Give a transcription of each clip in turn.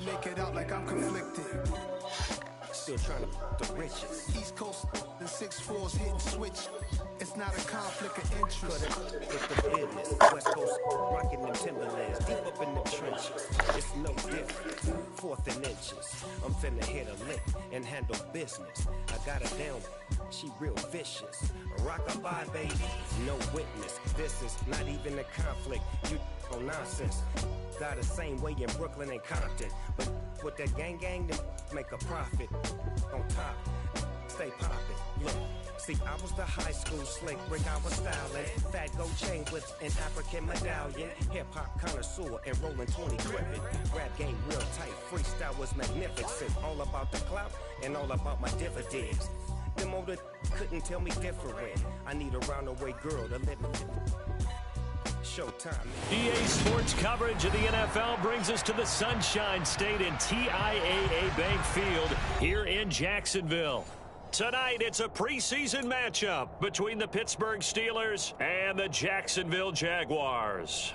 make it out like I'm conflicted. Still trying to the riches. East Coast and 6'4s hitting switch. It's not a conflict of interest. Cut it with the business. West Coast rocking them Timberlands. Deep up in the trenches. It's no different. Fourth and inches. I'm finna hit a lick and handle business. I got her down. She real vicious. Rock-a-bye, baby. No witness. This is not even a conflict. You on nonsense. Got the same way in Brooklyn and Compton. But with that gang, them make a profit. On top, stay poppin'. Look, see, I was the high school slick brick, I was styling. Fat gold chain with an African medallion. Hip-hop connoisseur and rolling 20 cribbin'. Rap game real tight, freestyle was magnificent. All about the clout and all about my dividends. Them older couldn't tell me different. I need a roundaway girl to live with. Showtime. EA Sports coverage of the NFL brings us to the Sunshine State in TIAA Bank Field here in Jacksonville. Tonight, it's a preseason matchup between the Pittsburgh Steelers and the Jacksonville Jaguars.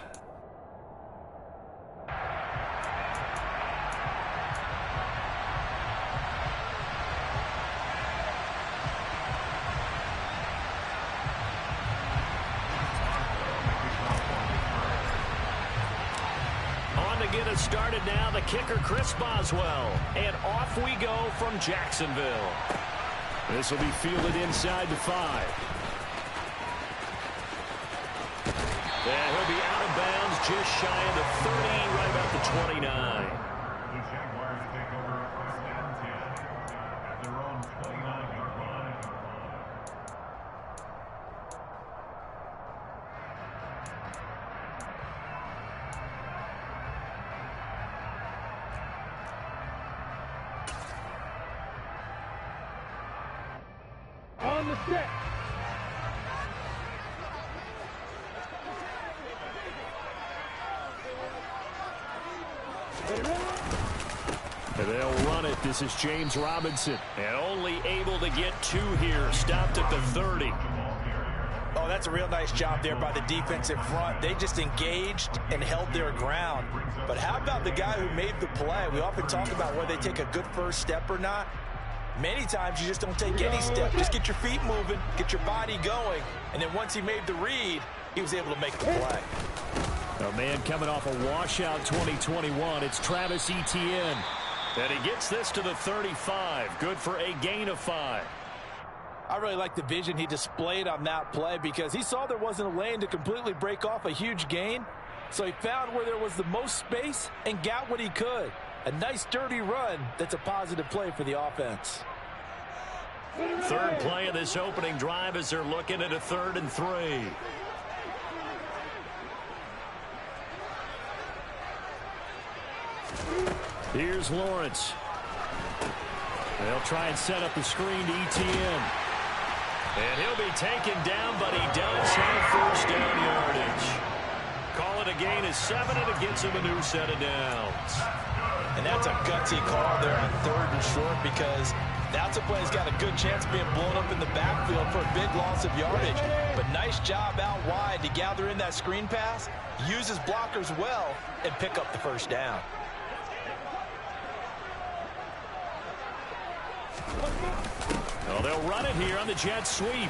Get us started now, the kicker Chris Boswell, and off we go from Jacksonville. This will be fielded inside the 5. And he'll be out of bounds just shy of the 30, right about the 29. The Jaguars take over 1st and 10 at their own 29-yard line. On the set. And they'll run it. This is James Robinson. And only able to get 2 here. Stopped at the 30. Oh, that's a real nice job there by the defensive front. They just engaged and held their ground. But how about the guy who made the play? We often talk about whether they take a good first step or not. Many times you just don't take any step. Just get your feet moving, get your body going, and then once he made the read, he was able to make the play. A man coming off a washout 2021. It's Travis Etienne. And he gets this to the 35. Good for a gain of 5. I really like the vision he displayed on that play because he saw there wasn't a lane to completely break off a huge gain. So he found where there was the most space and got what he could. A nice, dirty run that's a positive play for the offense. Third play of this opening drive as they're looking at a 3rd and 3. Here's Lawrence. They'll try and set up the screen to Etienne. And he'll be taken down, but he does have 1st down yardage. Call it a gain of 7, and it gets him a new set of downs. And that's a gutsy call there on 3rd and short because that's a play that's got a good chance of being blown up in the backfield for a big loss of yardage. But nice job out wide to gather in that screen pass, use his blockers well, and pick up the 1st down. Well, they'll run it here on the jet sweep.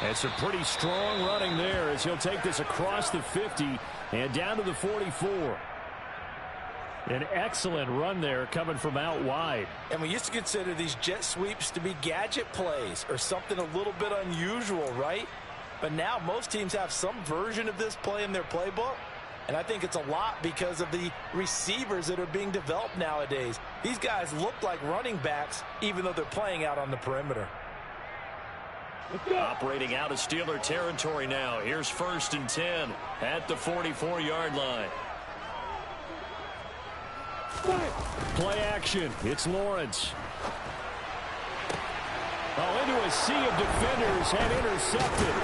And some pretty strong running there as he'll take this across the 50 and down to the 44. An excellent run there coming from out wide. And we used to consider these jet sweeps to be gadget plays or something a little bit unusual, right? But now most teams have some version of this play in their playbook. And I think it's a lot because of the receivers that are being developed nowadays. These guys look like running backs even though they're playing out on the perimeter. Operating out of Steeler territory now. Here's 1st and 10 at the 44-yard line. Play action. It's Lawrence. Oh, into a sea of defenders and intercepted.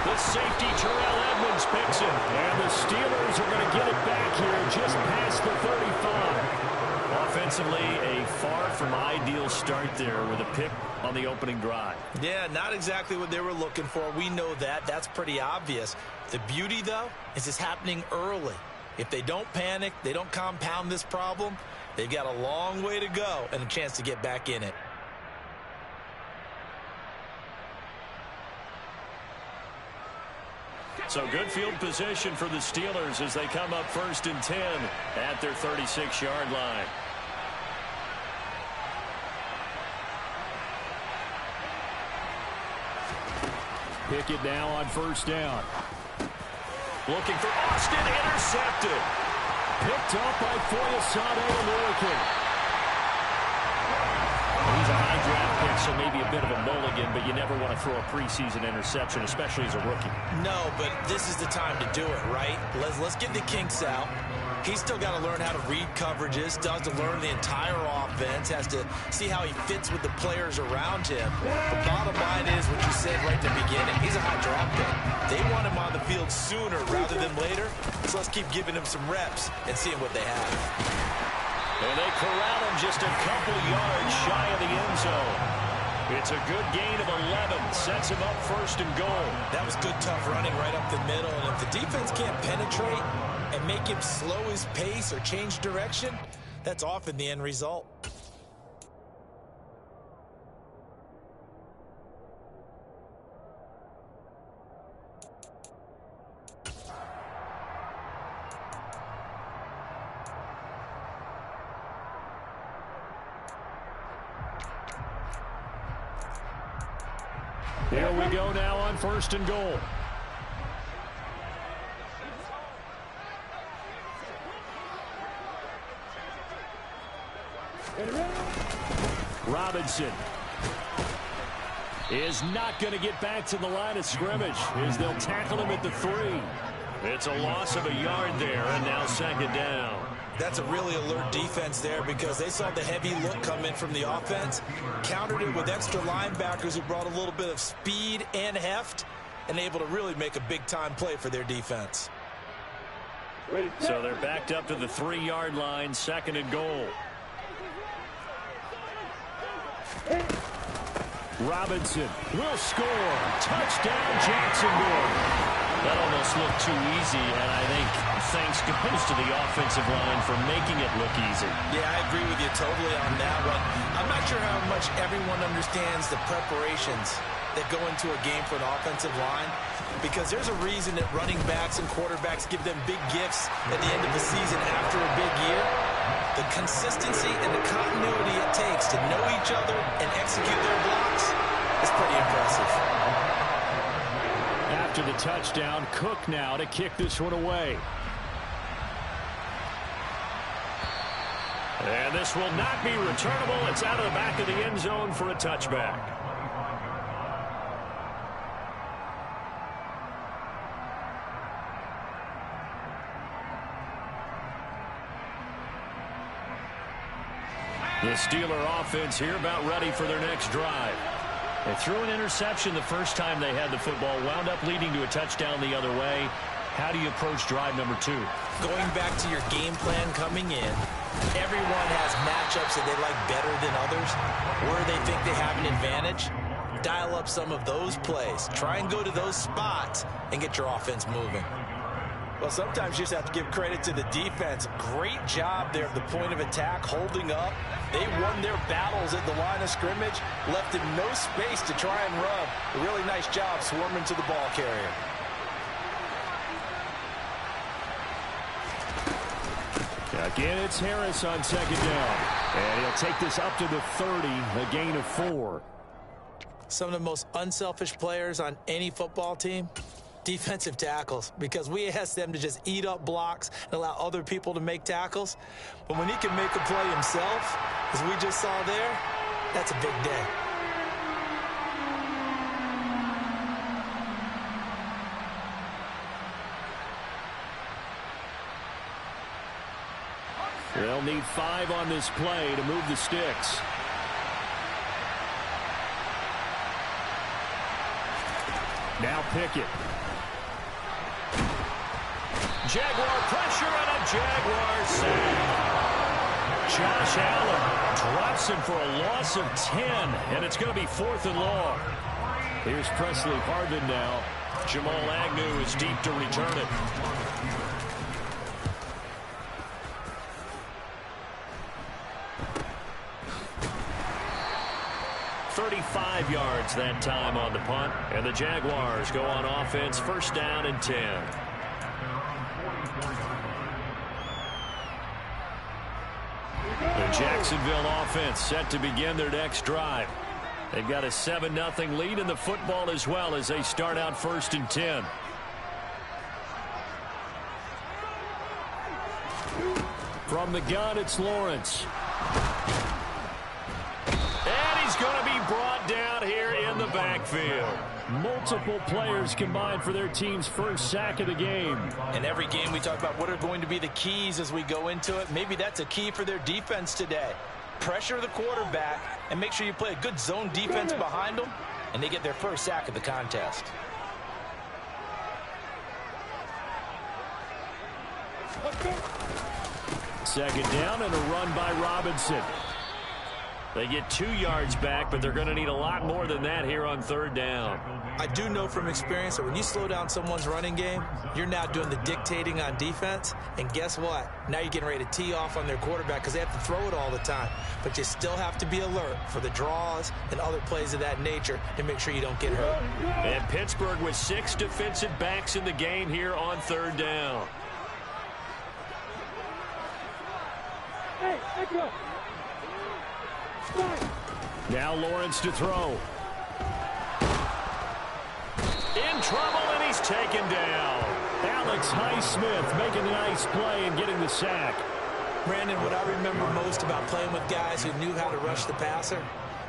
The safety, Terrell Edmonds, picks it. And the Steelers are going to get it back here just past the 35. Offensively, a far from ideal start there with a pick on the opening drive. Yeah, not exactly what they were looking for. We know that. That's pretty obvious. The beauty, though, is it's happening early. If they don't panic, they don't compound this problem, they've got a long way to go and a chance to get back in it. So good field position for the Steelers as they come up 1st and 10 at their 36-yard line. Pickett now on 1st down. Looking for Austin, intercepted. Picked up by Foyesade Olorunniran. He's a high draft pick, so maybe a bit of a mulligan, but you never want to throw a preseason interception, especially as a rookie. No, but this is the time to do it, right? Let's get the kinks out. He's still got to learn how to read coverages, still has to learn the entire offense, has to see how he fits with the players around him. The bottom line is what you said right at the beginning. He's a high draft pick. They want him on the field sooner rather than later, so let's keep giving him some reps and seeing what they have. And they corral him just a couple yards shy of the end zone. It's a good gain of 11. Sets him up 1st and goal. That was good, tough running right up the middle. And if the defense can't penetrate and make him slow his pace or change direction, that's often the end result. Here we go now on 1st and goal. Robinson is not going to get back to the line of scrimmage as they'll tackle him at the 3. It's a loss of a yard there, and now 2nd down. That's a really alert defense there because they saw the heavy look come in from the offense, countered it with extra linebackers who brought a little bit of speed and heft, and able to really make a big-time play for their defense. So they're backed up to the 3-yard line, 2nd and goal. Robinson will score. Touchdown, Jacksonville. That almost looked too easy, and I think thanks goes to the offensive line for making it look easy. Yeah, I agree with you totally on that one. I'm not sure how much everyone understands the preparations that go into a game for an offensive line, because there's a reason that running backs and quarterbacks give them big gifts at the end of the season after a big year. The consistency and the continuity it takes to know each other and execute their blocks is pretty impressive. After the touchdown, Cook now to kick this one away. And this will not be returnable. It's out of the back of the end zone for a touchback. The Steeler offense here about ready for their next drive. They threw an interception the first time they had the football, wound up leading to a touchdown the other way. How do you approach drive number 2? Going back to your game plan coming in, everyone has matchups that they like better than others, where they think they have an advantage. Dial up some of those plays. Try and go to those spots and get your offense moving. Well, sometimes you just have to give credit to the defense. Great job there at the point of attack, holding up. They won their battles at the line of scrimmage, left him no space to try and run. A really nice job swarming to the ball carrier. Again, it's Harris on 2nd down. And he'll take this up to the 30, a gain of 4. Some of the most unselfish players on any football team, defensive tackles, because we ask them to just eat up blocks and allow other people to make tackles. But when he can make a play himself, as we just saw there, that's a big day. They'll need 5 on this play to move the sticks. Now Pickett. Jaguar pressure and a Jaguar sack. Josh Allen drops him for a loss of 10, and it's going to be 4th and long. Here's Presley Harvin now. Jamal Agnew is deep to return it. 35 yards that time on the punt. And the Jaguars go on offense, first down and 10. The Jacksonville offense set to begin their next drive. They've got a 7-0 lead in the football as well as they start out first and 10. From the gun, it's Lawrence. And he's going to be brought down here in the backfield. Multiple players combined for their team's first sack of the game. In every game we talk about what are going to be the keys as we go into it. Maybe that's a key for their defense today. Pressure the quarterback and make sure you play a good zone defense behind them, and they get their first sack of the contest. Second down and a run by Robinson. They get 2 yards back, but they're going to need a lot more than that here on third down. I do know from experience that when you slow down someone's running game, you're now doing the dictating on defense. And guess what? Now you're getting ready to tee off on their quarterback because they have to throw it all the time. But you still have to be alert for the draws and other plays of that nature to make sure you don't get hurt. And Pittsburgh with 6 defensive backs in the game here on third down. Hey, echo. Now Lawrence to throw. In trouble, and he's taken down. Alex Highsmith making a nice play and getting the sack. Brandon, what I remember most about playing with guys who knew how to rush the passer,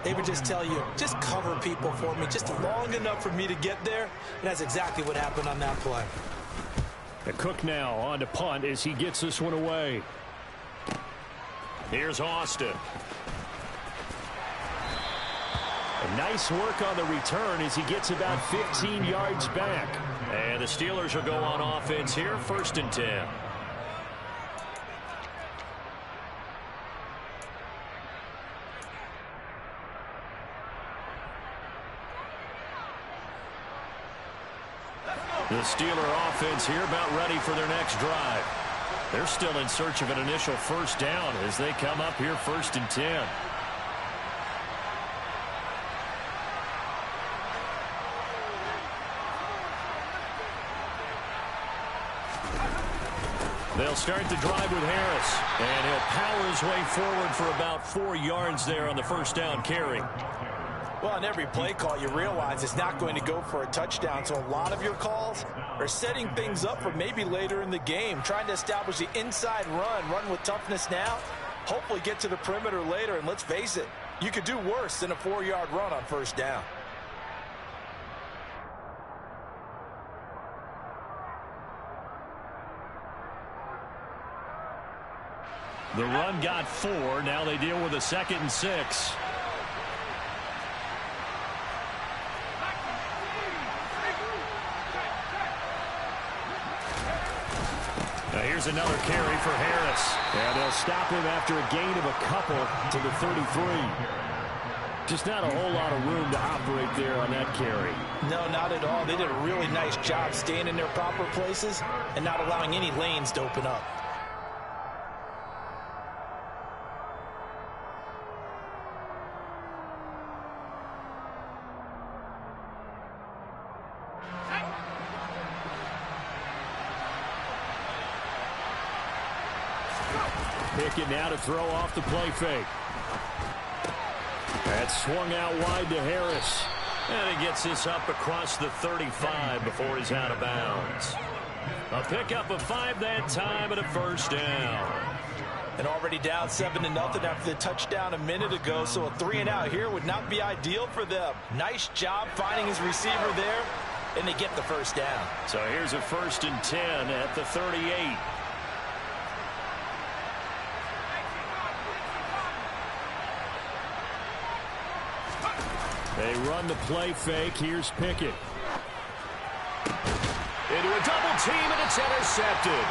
they would just tell you, just cover people for me, just long enough for me to get there. And that's exactly what happened on that play. The Cook now on to punt as he gets this one away. Here's Austin. And nice work on the return as he gets about 15 yards back. And the Steelers will go on offense here, first and 10. The Steeler offense here about ready for their next drive. They're still in search of an initial first down as they come up here first and 10. They'll start the drive with Harris, and he'll power his way forward for about 4 yards there on the first down carry. Well, on every play call, you realize it's not going to go for a touchdown, so a lot of your calls are setting things up for maybe later in the game, trying to establish the inside run with toughness now, hopefully get to the perimeter later, and let's face it, you could do worse than a 4-yard run on first down. The run got 4. Now they deal with a 2nd and 6. Now here's another carry for Harris. And they'll stop him after a gain of a couple to the 33. Just not a whole lot of room to operate there on that carry. No, not at all. They did a really nice job staying in their proper places and not allowing any lanes to open up. Pickett now to throw off the play fake. That's swung out wide to Harris. And he gets this up across the 35 before he's out of bounds. A pickup of 5 that time and a first down. And already down 7-0 after the touchdown a minute ago, so a 3-and-out here would not be ideal for them. Nice job finding his receiver there, and they get the first down. So here's a 1st and 10 at the 38. They run the play fake. Here's Pickett. Into a double team, and it's intercepted.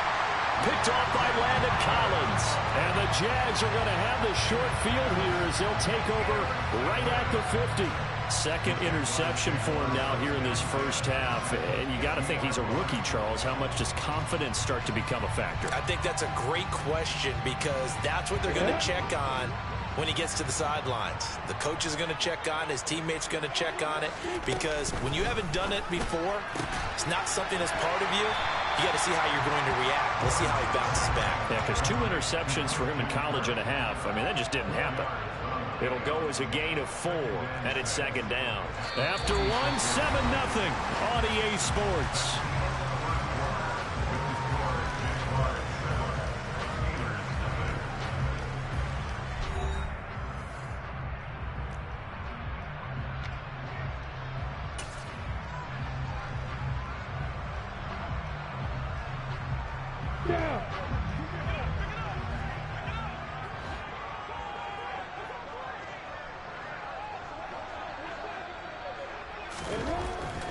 Picked off by Landon Collins. And the Jags are going to have the short field here as they'll take over right at the 50. Second interception for him now here in this first half. And you got to think he's a rookie, Charles. How much does confidence start to become a factor? I think that's a great question because that's what they're going to check on when he gets to the sidelines. The coach is going to check on it. His teammates going to check on it, because when you haven't done it before, it's not something that's part of you. You got to see how you're going to react. Let's see how he bounces back. Yeah, because 2 interceptions for him in college and a half. I mean, that just didn't happen. It'll go as a gain of 4, and it's second down. After 1, 7-0 on EA Sports.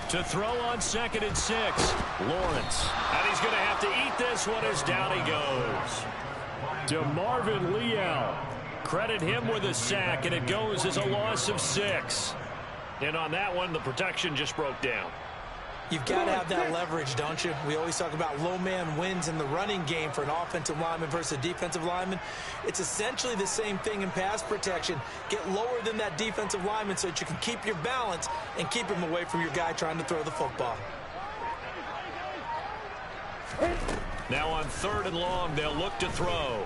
To throw on 2nd and 6, Lawrence. And he's going to have to eat this one as down he goes. DeMarvin Leal. Credit him with a sack, and it goes as a loss of 6. And on that one, the protection just broke down. You've got to have that leverage, don't you? We always talk about low man wins in the running game for an offensive lineman versus a defensive lineman. It's essentially the same thing in pass protection. Get lower than that defensive lineman so that you can keep your balance and keep him away from your guy trying to throw the football. Now on 3rd and long, they'll look to throw.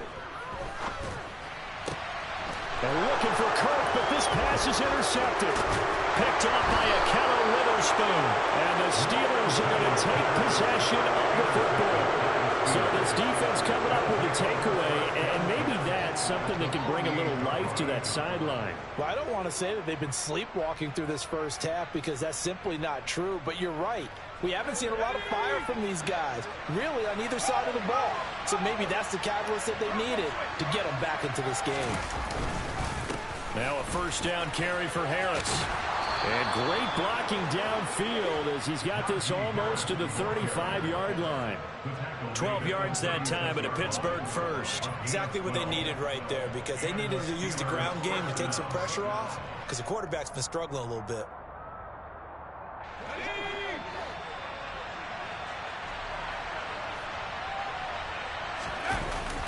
They're looking for Kirk, but this pass is intercepted. Picked up by Akello Witherspoon. And the Steelers are going to take possession of the football. So this defense coming up with a takeaway, and maybe that's something that can bring a little life to that sideline. Well, I don't want to say that they've been sleepwalking through this first half, because that's simply not true, but you're right. We haven't seen a lot of fire from these guys, really, on either side of the ball. So maybe that's the catalyst that they needed to get them back into this game. Now a 1st down carry for Harris. And great blocking downfield as he's got this almost to the 35-yard line. 12 yards that time, and a Pittsburgh first. Exactly what they needed right there, because they needed to use the ground game to take some pressure off, because the quarterback's been struggling a little bit.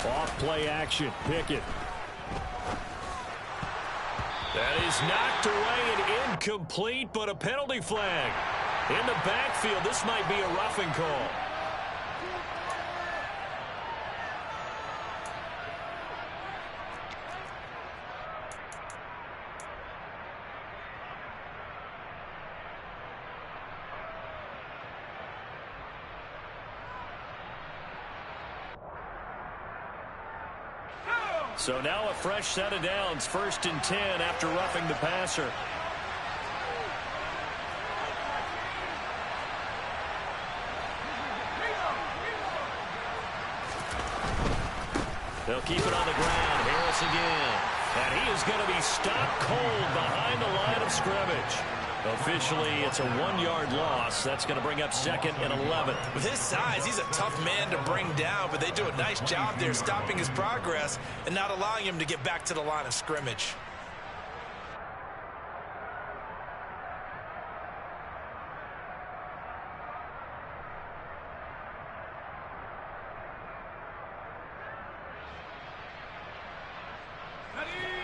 Off play action, Pickett. That is knocked away and incomplete, but a penalty flag. In the backfield, this might be a roughing call. So now a fresh set of downs, 1st and 10 after roughing the passer. They'll keep it on the ground. Harris again. And he is going to be stopped cold behind the line of scrimmage. Officially, it's a 1-yard loss. That's going to bring up 2nd and 11. With his size, he's a tough man to bring down, but they do a nice job there stopping his progress and not allowing him to get back to the line of scrimmage.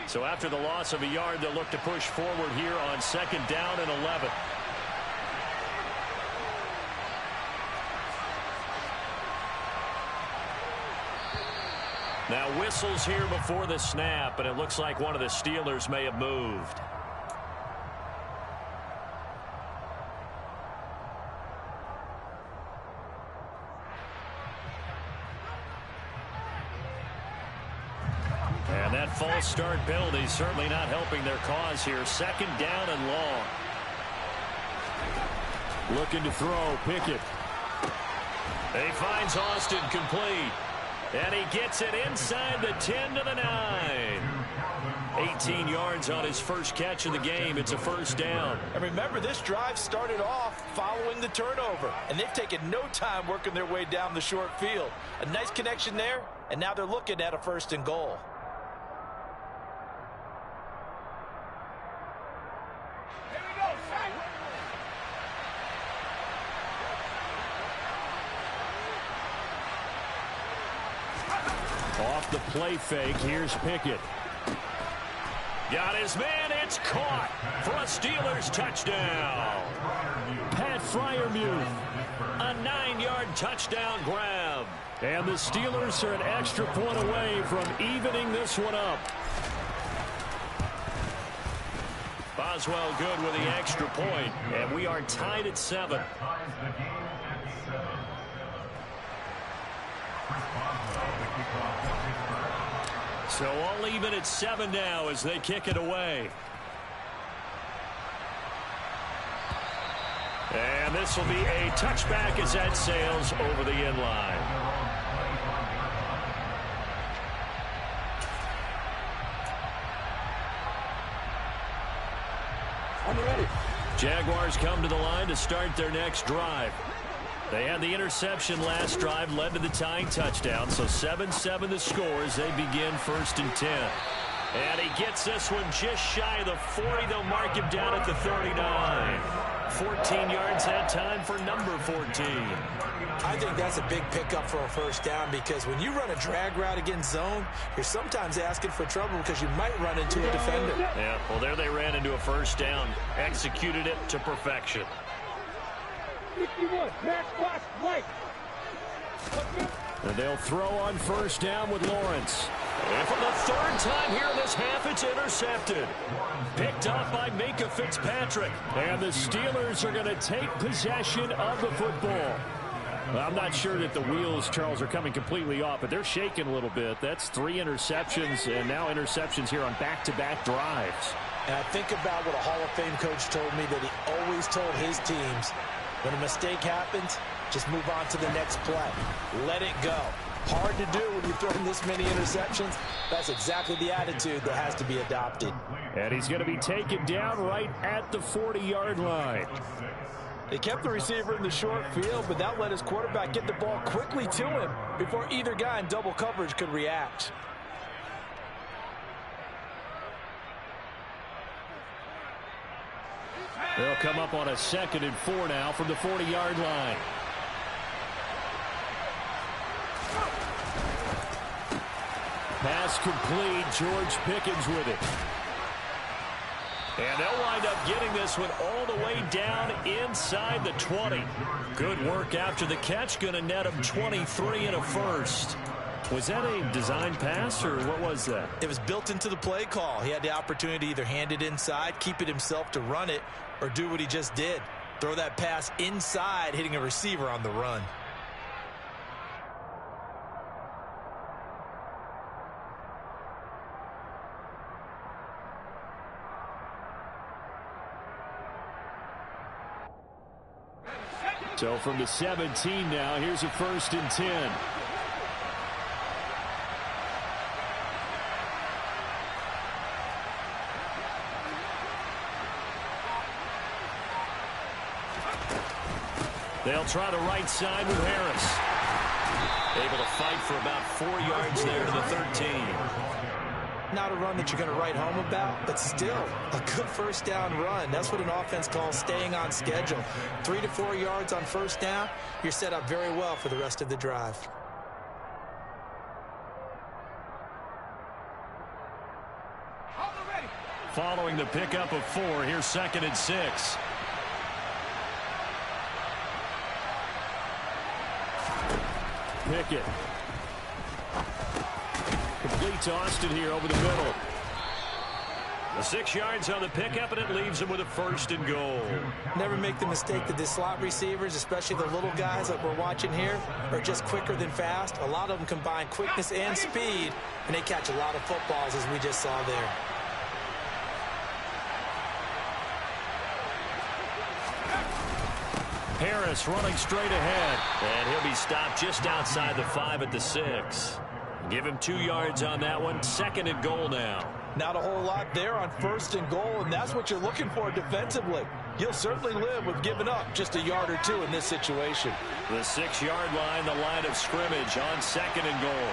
So after the loss of a yard, they'll look to push forward here on 2nd down and 11. Now whistles here before the snap, and it looks like one of the Steelers may have moved. And that false start penalty certainly not helping their cause here. 2nd down and long. Looking to throw, Pickett. He finds Austin complete. And he gets it inside the 10 to the 9. 18 yards on his first catch of the game. It's a 1st down. And remember, this drive started off following the turnover, and they've taken no time working their way down the short field. A nice connection there, and now they're looking at a 1st and goal. Off the play fake, here's Pickett. Got his man. It's caught for a Steelers touchdown. Pat Freiermuth, a 9-yard touchdown grab. And the Steelers are an extra point away from evening this one up. Boswell good with the extra point, and we are tied at 7. So all even at 7 now as they kick it away. And this will be a touchback as that sails over the end line. Jaguars come to the line to start their next drive. They had the interception last drive, led to the tying touchdown. So 7-7 the score as they begin 1st and 10. And he gets this one just shy of the 40. They'll mark him down at the 39. 14 yards that time for number 14. I think that's a big pickup for a first down because when you run a drag route against zone, you're sometimes asking for trouble because you might run into a defender. Yeah, well, there they ran into a first down. Executed it to perfection. 61, Max Box, right. And they'll throw on first down with Lawrence. And for the 3rd time here in this half, it's intercepted. Picked up by Minka Fitzpatrick. And the Steelers are going to take possession of the football. Well, I'm not sure that the wheels, Charles, are coming completely off, but they're shaking a little bit. That's 3 interceptions, and now interceptions here on back-to-back drives. And I think about what a Hall of Fame coach told me that he always told his teams, when a mistake happens, just move on to the next play. Let it go. Hard to do when you're throwing this many interceptions. That's exactly the attitude that has to be adopted. And he's going to be taken down right at the 40-yard line. They kept the receiver in the short field, but that let his quarterback get the ball quickly to him before either guy in double coverage could react. They'll come up on a 2nd and 4 now from the 40-yard line. Pass complete. George Pickens with it. And they'll wind up getting this one all the way down inside the 20. Good work after the catch. Going to net him 23 and a first. Was that a design pass, or what was that? It was built into the play call. He had the opportunity to either hand it inside, keep it himself to run it, or do what he just did. Throw that pass inside, hitting a receiver on the run. So from the 17 now, here's a 1st and 10. They'll try the right side with Harris. Able to fight for about 4 yards there to the 13. Not a run that you're going to write home about, but still a good first down run. That's what an offense calls staying on schedule. 3 to 4 yards on first down, you're set up very well for the rest of the drive. Following the pickup of 4, here's 2nd and 6. Pickett. Complete to Austin here over the middle. The 6 yards on the pickup, and it leaves him with a 1st and goal. Never make the mistake that the slot receivers, especially the little guys like we're watching here, are just quicker than fast. A lot of them combine quickness and speed, and they catch a lot of footballs, as we just saw there. Harris running straight ahead, and he'll be stopped just outside the 5 at the 6. Give him 2 yards on that one. 2nd and goal now. Not a whole lot there on 1st and goal, and that's what you're looking for defensively. You'll certainly live with giving up just a yard or 2 in this situation. The 6-yard line, the line of scrimmage on 2nd and goal.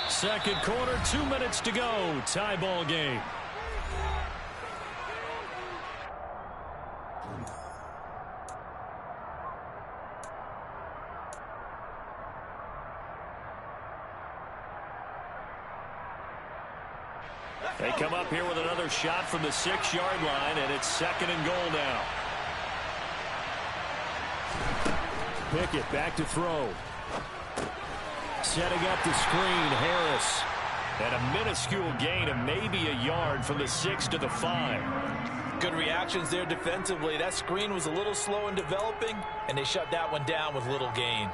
Second quarter, 2 minutes to go. Tie ball game. They come up here with another shot from the 6-yard line, and it's 2nd and goal now. Pickett back to throw. Setting up the screen, Harris. And a minuscule gain of maybe a yard from the 6 to the 5. Good reactions there defensively. That screen was a little slow in developing, and they shut that one down with little gain.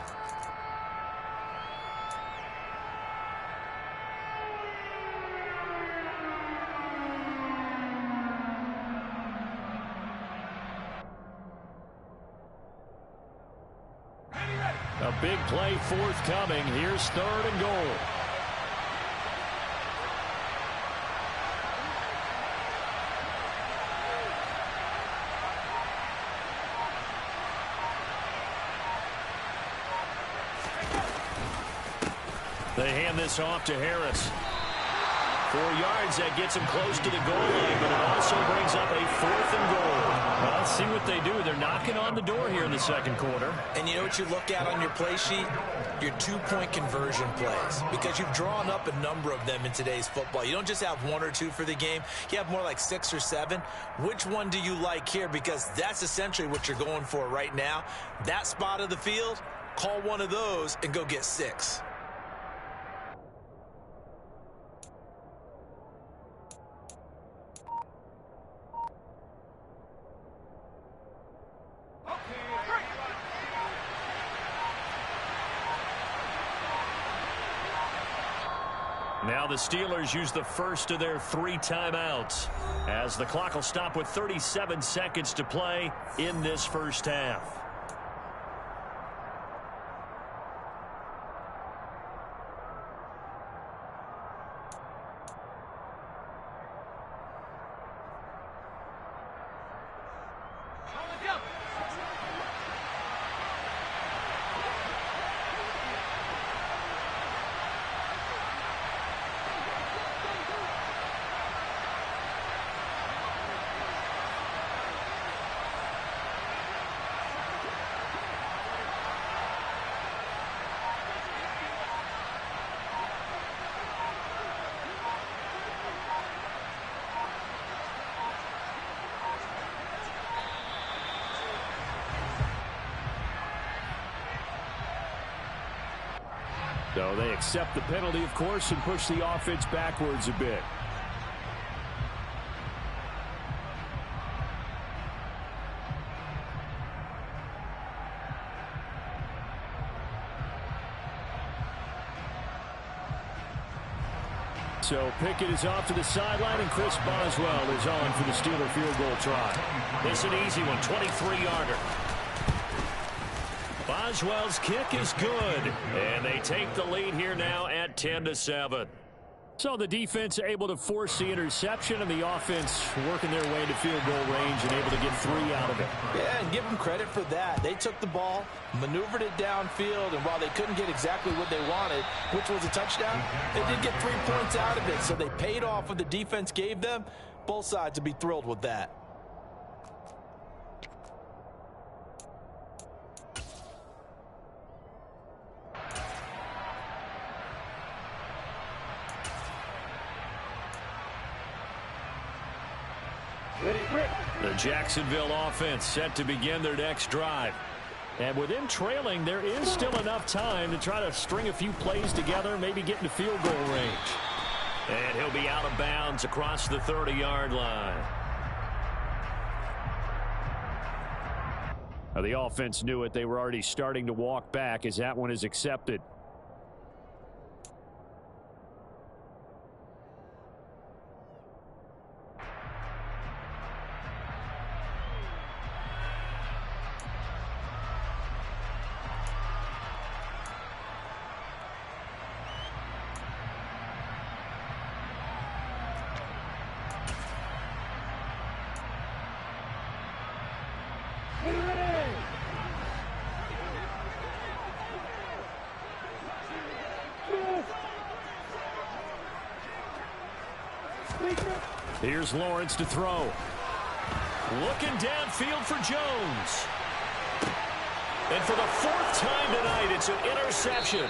A big play forthcoming. Here's 3rd and goal. They hand this off to Harris. 4 yards, that gets him close to the goal line, but it also brings up a 4th and goal. Well, let's see what they do. They're knocking on the door here in the 2nd quarter. And you know what you look at on your play sheet? Your 2-point conversion plays, because you've drawn up a number of them in today's football. You don't just have 1 or 2 for the game. You have more like 6 or 7. Which one do you like here? Because that's essentially what you're going for right now. That spot of the field, call one of those and go get 6. Now the Steelers use the first of their 3 timeouts, as the clock will stop with 37 seconds to play in this first half. So they accept the penalty, of course, and push the offense backwards a bit. So Pickett is off to the sideline, and Chris Boswell is on for the Steeler field goal try. It's an easy one, 23-yarder. Boswell's kick is good, and they take the lead here now at 10-7. So the defense able to force the interception, and the offense working their way to field goal range and able to get 3 out of it. Yeah, and give them credit for that. They took the ball, maneuvered it downfield, and while they couldn't get exactly what they wanted, which was a touchdown, they did get 3 points out of it. So they paid off what the defense gave them. Both sides would be thrilled with that. The Jacksonville offense set to begin their next drive. And with them trailing, there is still enough time to try to string a few plays together, maybe get into field goal range. And he'll be out of bounds across the 30-yard line. Now, the offense knew it. They were already starting to walk back as that one is accepted. Here's Lawrence to throw. Looking downfield for Jones. And for the 4th time tonight, it's an interception.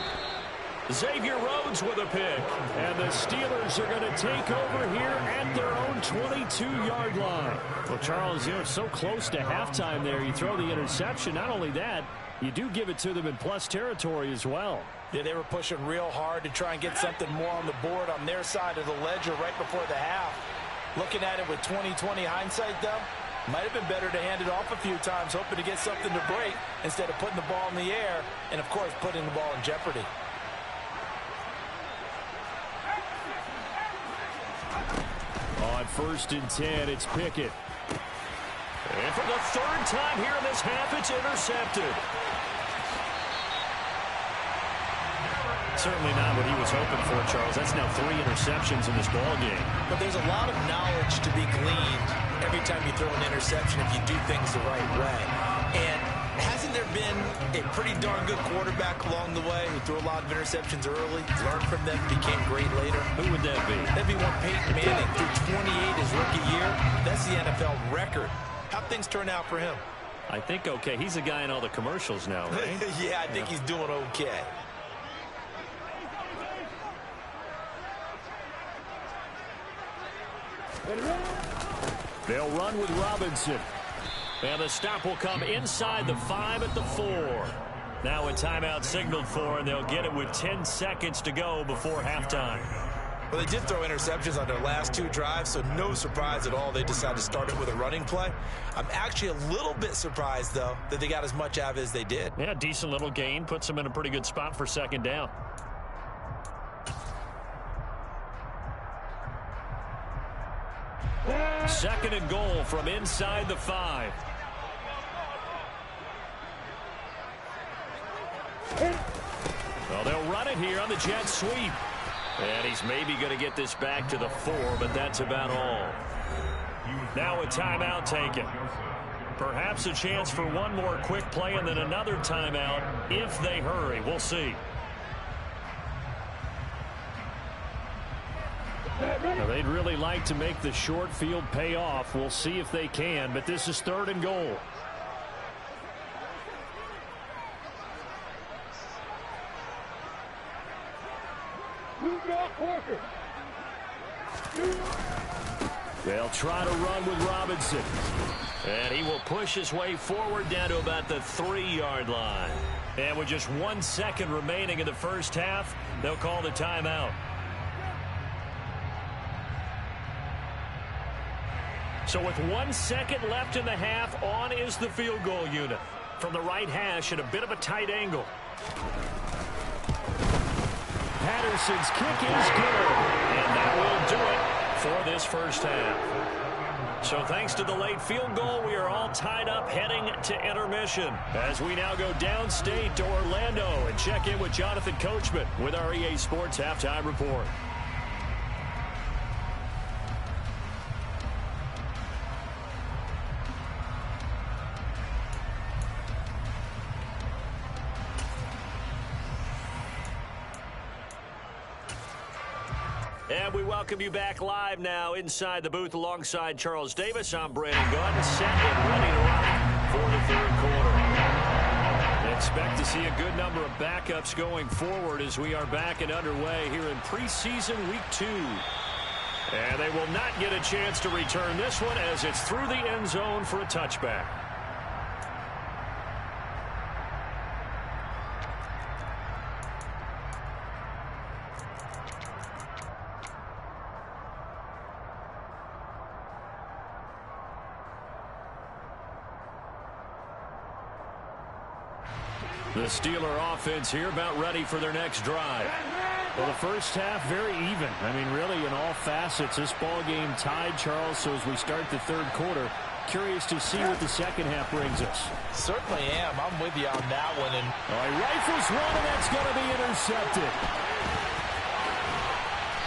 Xavier Rhodes with a pick. And the Steelers are going to take over here at their own 22-yard line. Well, Charles, so close to halftime there. You throw the interception. Not only that, you do give it to them in plus territory as well. Yeah, they were pushing real hard to try and get something more on the board on their side of the ledger right before the half. Looking at it with 20/20 hindsight, though, might have been better to hand it off a few times, hoping to get something to break instead of putting the ball in the air and, of course, putting the ball in jeopardy. On 1st and 10, it's Pickett. And for the third time here in this half, it's intercepted. Certainly not what he was hoping for, Charles. That's now 3 interceptions in this ball game. But there's a lot of knowledge to be gleaned every time you throw an interception if you do things the right way. And hasn't there been a pretty darn good quarterback along the way who threw a lot of interceptions early, learned from them, became great later? Who would that be? That'd be one Peyton Manning. Through 28 his rookie year. That's the NFL record. How'd things turn out for him? I think okay. He's a guy in all the commercials now, right? Yeah, I think he's doing okay. They'll run with Robinson. And the stop will come inside the 5 at the 4. Now a timeout signaled for, and they'll get it with 10 seconds to go before halftime. Well, they did throw interceptions on their last 2 drives, so no surprise at all they decided to start it with a running play. I'm actually a little bit surprised, though, that they got as much out of it as they did. Yeah, decent little gain. Puts them in a pretty good spot for 2nd down. Second and goal from inside the 5. Well, they'll run it here on the jet sweep. And he's maybe going to get this back to the 4, but that's about all. Now a timeout taken. Perhaps a chance for one more quick play and then another timeout if they hurry. We'll see. Now, they'd really like to make the short field pay off. We'll see if they can, but this is 3rd and goal. They'll try to run with Robinson. And he will push his way forward down to about the 3-yard line. And with just 1 second remaining in the first half, they'll call the timeout. So with 1 second left in the half, on is the field goal unit. From the right hash at a bit of a tight angle. Patterson's kick is good. And that will do it for this first half. So thanks to the late field goal, we are all tied up heading to intermission. As we now go downstate to Orlando and check in with Jonathan Coachman with our EA Sports Halftime Report. And we welcome you back live now inside the booth alongside Charles Davis. I'm Brandon Gunn, set and ready to rock for the 3rd quarter. Expect to see a good number of backups going forward as we are back and underway here in preseason week 2. And they will not get a chance to return this one as it's through the end zone for a touchback. The Steeler offense here about ready for their next drive. Well, the first half very even. I mean, really in all facets, this ball game tied, Charles. So as we start the 3rd quarter, curious to see what the second half brings us. Certainly am. I'm with you on that one. And he rifles one, and that's going to be intercepted.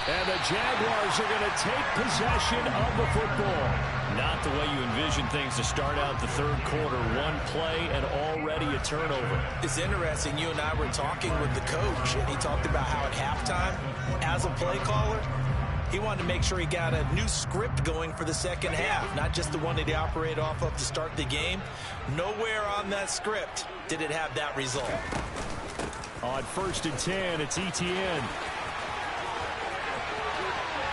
And the Jaguars are going to take possession of the football. Not the way you envision things to start out the 3rd quarter. 1 play and already a turnover. It's interesting. You and I were talking with the coach, and he talked about how at halftime, as a play caller, he wanted to make sure he got a new script going for the second half, not just the one that he operated off of to start the game. Nowhere on that script did it have that result. On 1st and 10, it's Etienne.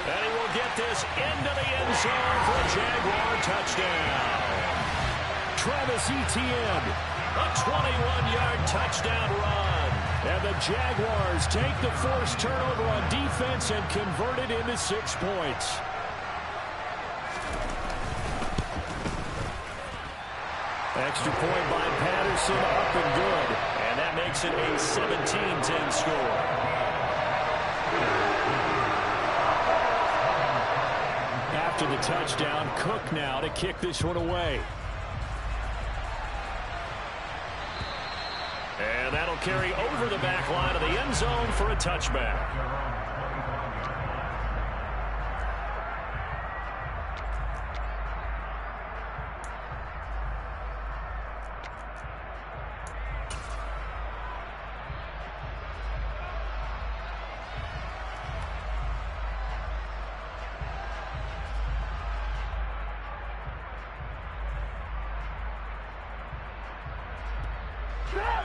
And he will get this into the end zone for a Jaguar touchdown. Travis Etienne, a 21-yard touchdown run. And the Jaguars take the forced turnover on defense and convert it into 6 points. Extra point by Patterson, up and good. And that makes it a 17-10 score. After the touchdown, Cook now to kick this one away. And that'll carry over the back line of the end zone for a touchback.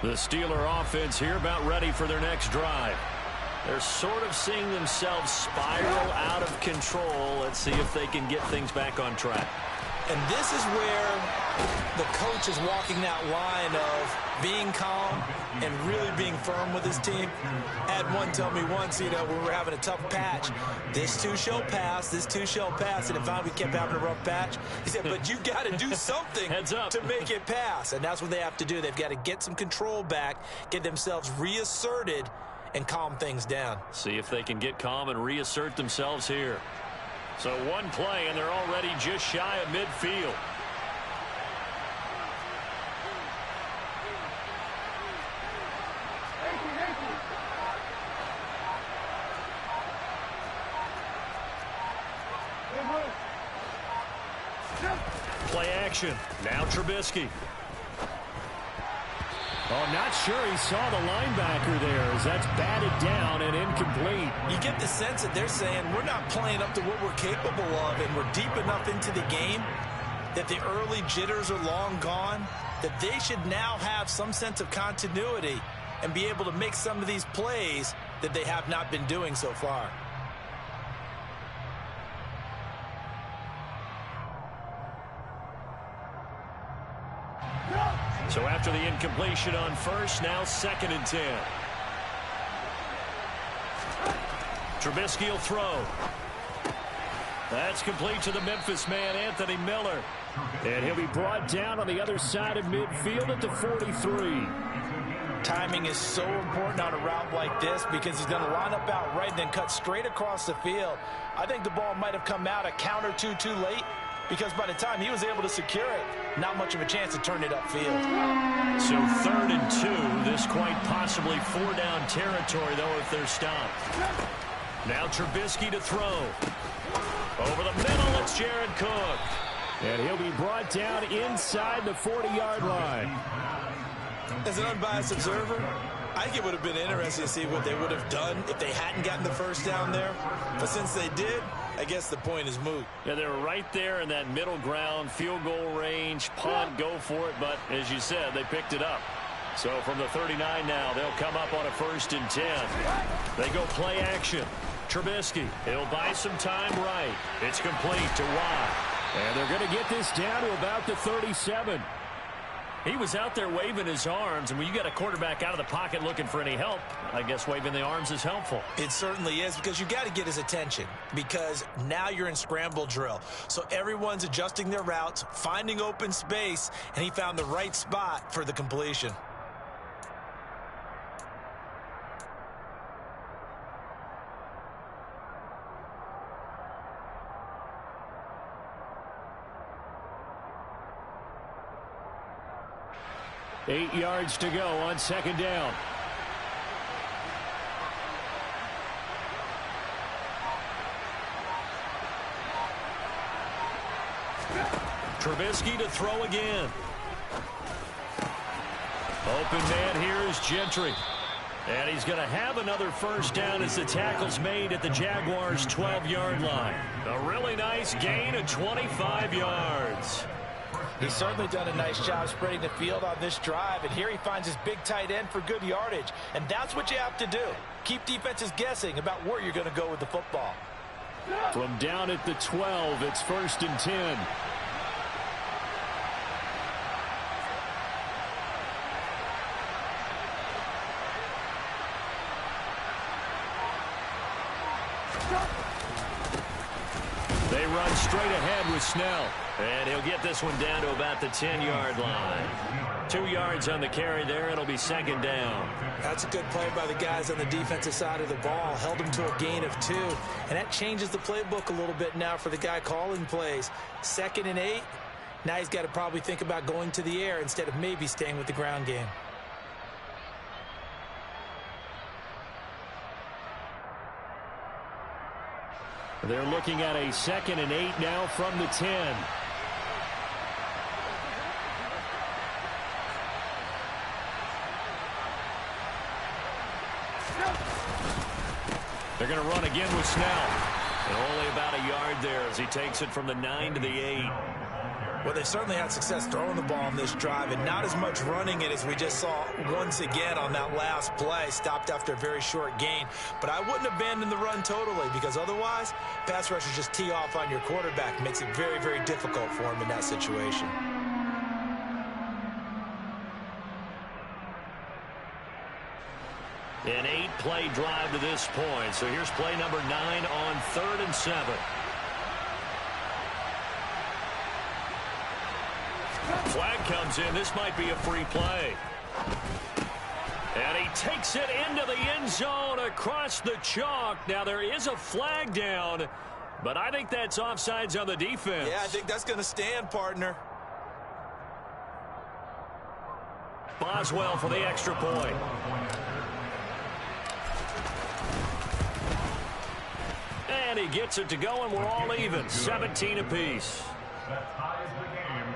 The Steeler offense here about ready for their next drive. They're sort of seeing themselves spiral out of control. Let's see if they can get things back on track. And this is where the coach is walking that line of being calm and really being firm with his team. I had one tell me once, when we were having a tough patch, this too shall pass, this too shall pass. And if we kept having a rough patch, he said, but you've got to do something to make it pass. And that's what they have to do. They've got to get some control back, get themselves reasserted, and calm things down. See if they can get calm and reassert themselves here. So one play, and they're already just shy of midfield. Play action. Now Trubisky. Oh, not sure he saw the linebacker there as that's batted down and incomplete. You get the sense that they're saying we're not playing up to what we're capable of, and we're deep enough into the game that the early jitters are long gone, that they should now have some sense of continuity and be able to make some of these plays that they have not been doing so far. So after the incompletion on first, now 2nd and 10. Trubisky will throw. That's complete to the Memphis man, Anthony Miller. And he'll be brought down on the other side of midfield at the 43. Timing is so important on a route like this because he's going to line up out right and then cut straight across the field. I think the ball might have come out a count or two too late, because by the time he was able to secure it, not much of a chance to turn it upfield. So 3rd and 2, this quite possibly 4-down territory, though, if they're stopped. Now Trubisky to throw. Over the middle, it's Jared Cook. And he'll be brought down inside the 40-yard line. As an unbiased observer, I think it would have been interesting to see what they would have done if they hadn't gotten the first down there. But since they did, I guess the point is moot. Yeah, they're right there in that middle ground, field goal range, punt, go for it. But as you said, they picked it up. So from the 39 now, they'll come up on a 1st and 10. They go play action. Trubisky, he'll buy some time right. It's complete to Watt. And they're going to get this down to about the 37. He was out there waving his arms, and when you got a quarterback out of the pocket looking for any help, I guess waving the arms is helpful. It certainly is, because you got to get his attention, because now you're in scramble drill. So everyone's adjusting their routes, finding open space, and he found the right spot for the completion. Eight yards to go on 2nd down. Trubisky to throw again. Open man here is Gentry. And he's going to have another 1st down as the tackle's made at the Jaguars' 12-yard line. A really nice gain of 25 yards. He's certainly done a nice job spreading the field on this drive, and here he finds his big tight end for good yardage. And that's what you have to do. Keep defenses guessing about where you're going to go with the football. From down at the 12, it's 1st and 10. They run straight ahead with Snell. And he'll get this one down to about the 10-yard line. 2 yards on the carry there. It'll be 2nd down. That's a good play by the guys on the defensive side of the ball. Held them to a gain of 2. And that changes the playbook a little bit now for the guy calling plays. 2nd and 8. Now he's got to probably think about going to the air instead of maybe staying with the ground game. They're looking at a 2nd and 8 now from the 10. They're going to run again with Snell. And only about a yard there as he takes it from the 9 to the 8. Well, they certainly had success throwing the ball on this drive and not as much running it as we just saw once again on that last play. Stopped after a very short gain. But I wouldn't abandon the run totally because otherwise, pass rushers just tee off on your quarterback. Makes it very, very difficult for him in that situation. An 8-play drive to this point. So here's play number 9 on 3rd and 7. Flag comes in. This might be a free play. And he takes it into the end zone across the chalk. Now there is a flag down, but I think that's offsides on the defense. Yeah, I think that's going to stand, partner. Boswell for the extra point. And he gets it to go, and we're all even. 17 apiece. That ties the game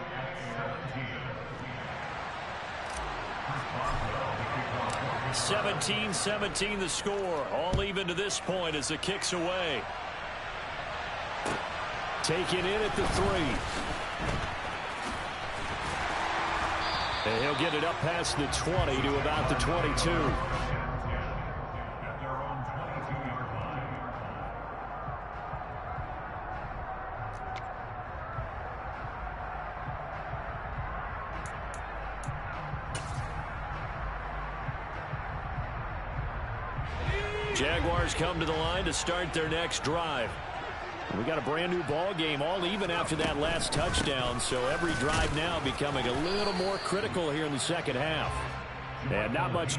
at 17. 17-17 the score. All even to this point as the kick's away. Taken in at the 3. And he'll get it up past the 20 to about the 22. At their own 22-yard line. Jaguars come to the line to start their next drive. We got a brand new ball game, all even after that last touchdown, so every drive now becoming a little more critical here in the second half. And not much.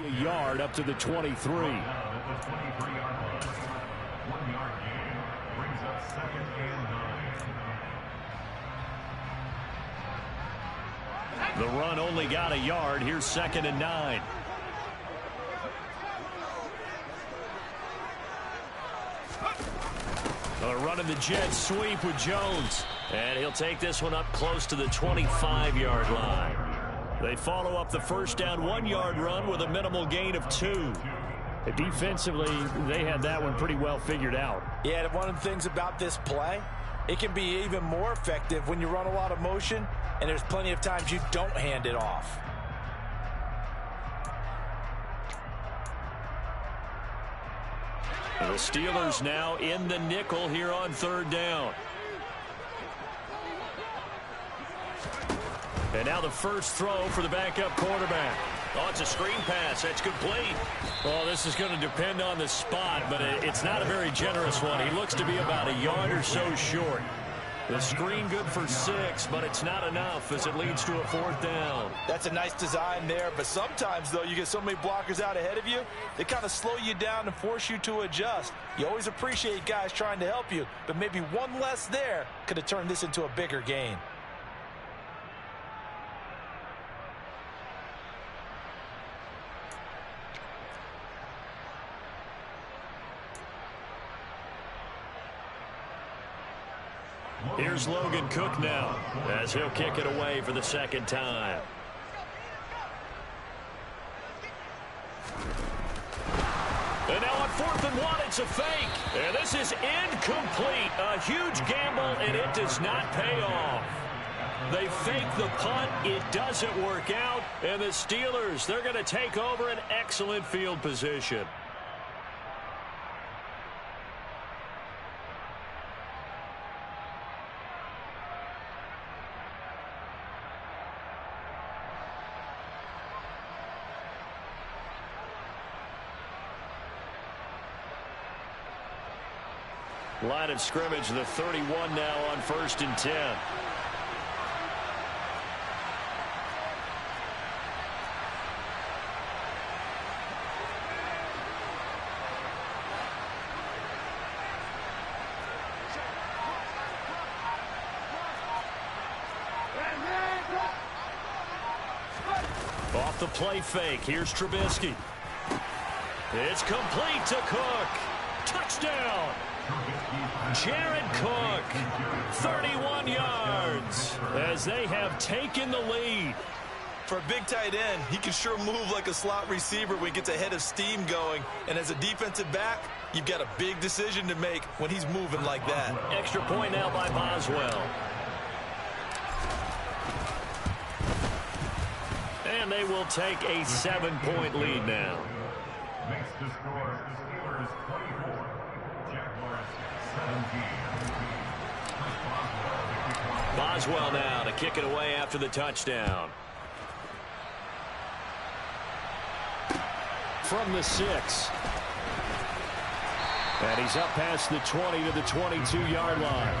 A yard up to the 23. At the 23-yard line. 1-yard gain brings up 2nd and 9. The run only got a yard. Here's 2nd and 9. Running the jet sweep with Jones. And he'll take this one up close to the 25-yard line. They follow up the first down 1-yard run with a minimal gain of 2. Defensively, they had that one pretty well figured out. Yeah, and one of the things about this play, it can be even more effective when you run a lot of motion, and there's plenty of times you don't hand it off. The Steelers now in the nickel here on 3rd down. And now the first throw for the backup quarterback. Oh, it's a screen pass. That's complete. Well, this is going to depend on the spot, but it's not a very generous one. He looks to be about a yard or so short. The screen good for 6, but it's not enough as it leads to a 4th down. That's a nice design there, but sometimes, though, you get so many blockers out ahead of you, they kind of slow you down and force you to adjust. You always appreciate guys trying to help you, but maybe one less there could have turned this into a bigger gain. Here's Logan Cook now as he'll kick it away for the 2nd time. And now on 4th and 1, it's a fake. And this is incomplete. A huge gamble, and it does not pay off. They fake the punt. It doesn't work out. And the Steelers, they're going to take over an excellent field position. Line of scrimmage, the 31 now on 1st and 10. Off the play fake, here's Trubisky. It's complete to Cook. Touchdown! Jared Cook, 31 yards, as they have taken the lead. For a big tight end, he can sure move like a slot receiver when he gets a head of steam going. And as a defensive back, you've got a big decision to make when he's moving like that. Extra point now by Boswell. And they will take a 7-point lead now. Makes the score the Steelers 24, Jaguars 17. Boswell now to kick it away after the touchdown. From the 6. And he's up past the 20 to the 22-yard line.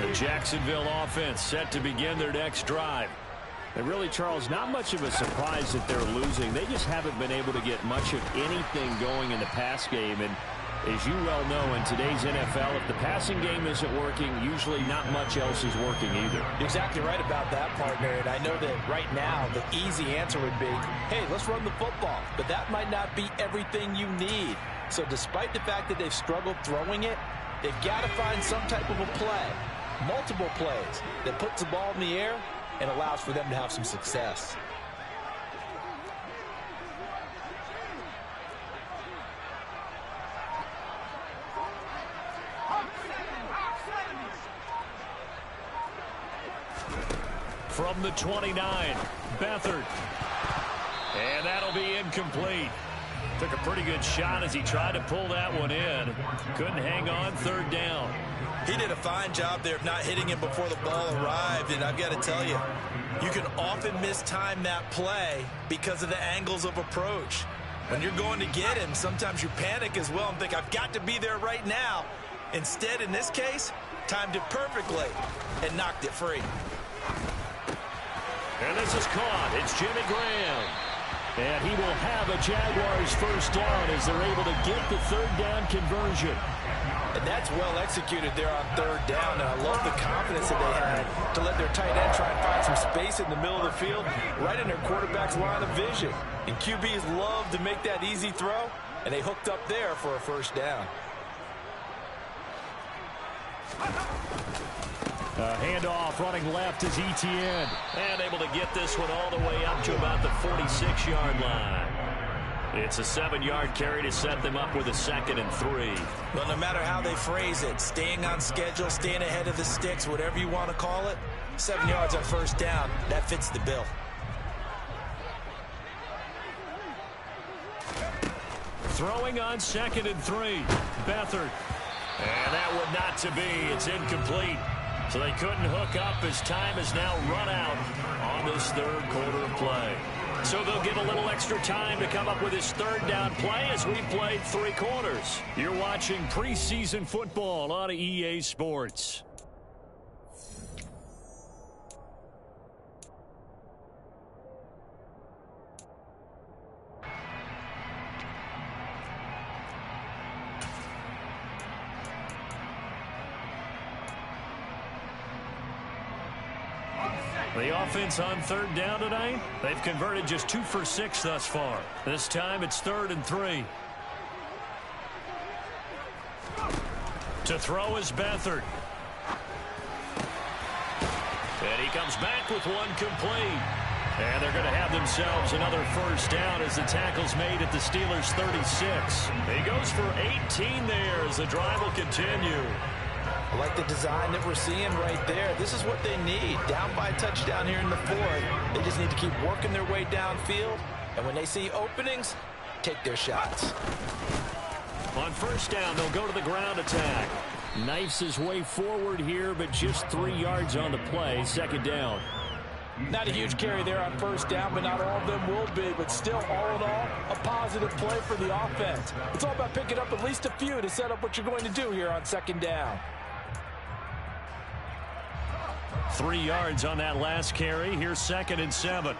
The Jacksonville offense set to begin their next drive. And really, Charles, not much of a surprise that they're losing. They just haven't been able to get much of anything going in the pass game. And as you well know, in today's NFL, if the passing game isn't working, usually not much else is working either. You're exactly right about that, partner. And I know that right now the easy answer would be, hey, let's run the football. But that might not be everything you need. So despite the fact that they've struggled throwing it, they've got to find some type of a play, multiple plays, that puts the ball in the air and allows for them to have some success. From the 29, Beathard. And that'll be incomplete. Took a pretty good shot as he tried to pull that one in. Couldn't hang on, 3rd down. He did a fine job there of not hitting him before the ball arrived, and I've got to tell you, you can often mistime that play because of the angles of approach. When you're going to get him, sometimes you panic as well and think, I've got to be there right now. Instead, in this case, timed it perfectly and knocked it free. And this is caught. It's Jimmy Graham. And he will have a Jaguars first down as they're able to get the 3rd down conversion. And that's well executed there on third down. And I love the confidence that they had to let their tight end try and find some space in the middle of the field, right in their quarterback's line of vision. And QBs love to make that easy throw, and they hooked up there for a first down. Handoff running left is Etienne. And able to get this one all the way up to about the 46-yard line. It's a 7-yard carry to set them up with a 2nd and 3. Well, no matter how they phrase it, staying on schedule, staying ahead of the sticks, whatever you want to call it, 7 yards on first down, that fits the bill. Throwing on 2nd and 3. Beathard. And that one not to be. It's incomplete. So they couldn't hook up as time is now run out on this third quarter of play. So they'll get a little extra time to come up with this third down play as we played 3 quarters. You're watching preseason football on EA Sports. The offense on third down tonight, they've converted just 2 for 6 thus far. This time it's 3rd and 3. To throw is Beathard. And he comes back with one complete. And they're going to have themselves another first down as the tackle's made at the Steelers' 36. He goes for 18 there as the drive will continue. I like the design that we're seeing right there. This is what they need. Down by a touchdown here in the 4th. They just need to keep working their way downfield. And when they see openings, take their shots. On first down, they'll go to the ground attack. Knifes his way forward here, but just 3 yards on the play. 2nd down. Not a huge carry there on first down, but not all of them will be. But still, all in all, a positive play for the offense. It's all about picking up at least a few to set up what you're going to do here on 2nd down. 3 yards on that last carry. Here's 2nd and 7.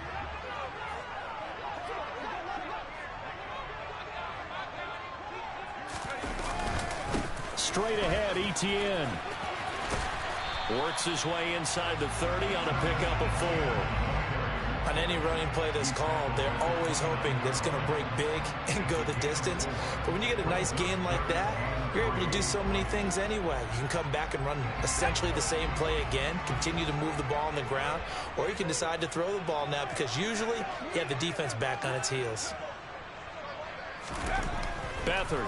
Straight ahead, Etienne. Works his way inside the 30 on a pickup of 4. On any running play that's called, they're always hoping that it's going to break big and go the distance. But when you get a nice gain like that, you're able to do so many things anyway. You can come back and run essentially the same play again, continue to move the ball on the ground, or you can decide to throw the ball now because usually you have the defense back on its heels. Beathard.